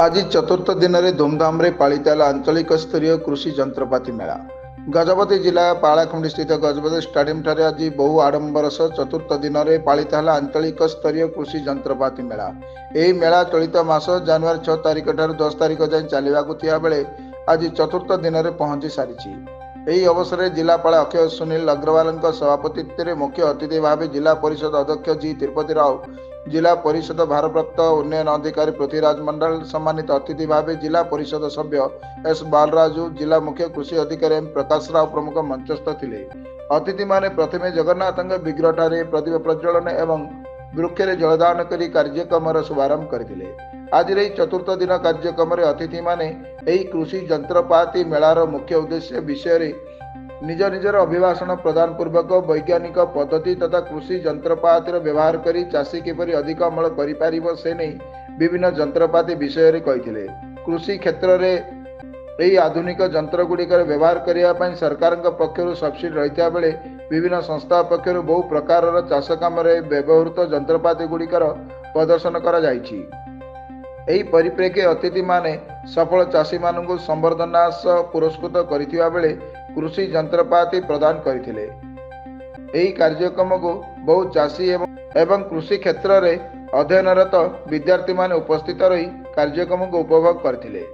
आज चतुर्थ दिन में धूमधाम रे पालित आंचलिक स्तरीय कृषि जंत्रपाति मेला गजपति जिला पालाखुंडी स्थित गजपति स्टेडियम ठारे आज बहु आडंबर सह चतुर्थ दिन में पालित आंचलिक स्तरीय कृषि जंत्रपाति मेला। यह मेला चलित मास जनवरी 6 तारिख ठार 10 तारिख जाए चलवाक बेले आज चतुर्थ दिन में पहुंची सारी। यही अवसर में जिलापाल अक्षय सुनील अग्रवाल सभापतित्व में मुख्य अतिथि भाव जिला परिषद अध्यक्ष जी तिरुपति राव, जिला परिषद भारप्राप्त उन्नयन अधिकारी पृथ्वीराज मंडल, सम्मानित अतिथि भाव जिला परिषद सभ्य एस बालराजू, जिला मुख्य कृषि अधिकारी एम प्रकाश राव प्रमुख मंचस्थ थे। अतिथि माने प्रथमे जगन्नाथ विग्रह ठारे प्रदीप प्रज्वलन एवं वृक्षरे जलदान करी कार्यक्रम शुभारंभ करथिले। आज चतुर्थ दिन कार्यक्रम अतिथि माने एही कृषि जंत्रपाति मेलार मुख्य उद्देश्य विषय निज निजर अभिभाषण प्रदान पूर्वक वैज्ञानिक पद्धति तथा कृषि जंत्रपातिर व्यवहार करी चाषी किपरि अधिक अमल करि पारिबो से नहीं विभिन्न जंत्रपाति विषय कहिथिले। कृषि क्षेत्र में यही आधुनिक जंत्र गुड़िकर व्यवहार करने सरकार पक्षर सब्सिडी रही बेले विभिन्न संस्था पक्षर बहु प्रकार चाष काम व्यवहृत जंत्रपाति गुड़िकर प्रदर्शन करा जायछि। एही परिप्रेक्षी अतिथि माने सफल चाषी मानू संबर्धना सह पुरस्कृत करथिबा बेले कृषि जंत्रपाति प्रदान करथिले। एही कार्यक्रम को बहु चाषी एवं कृषि क्षेत्र में अध्ययनरत विद्यार्थी माने उपस्थित रही कार्यक्रम को उपभोग करथिले।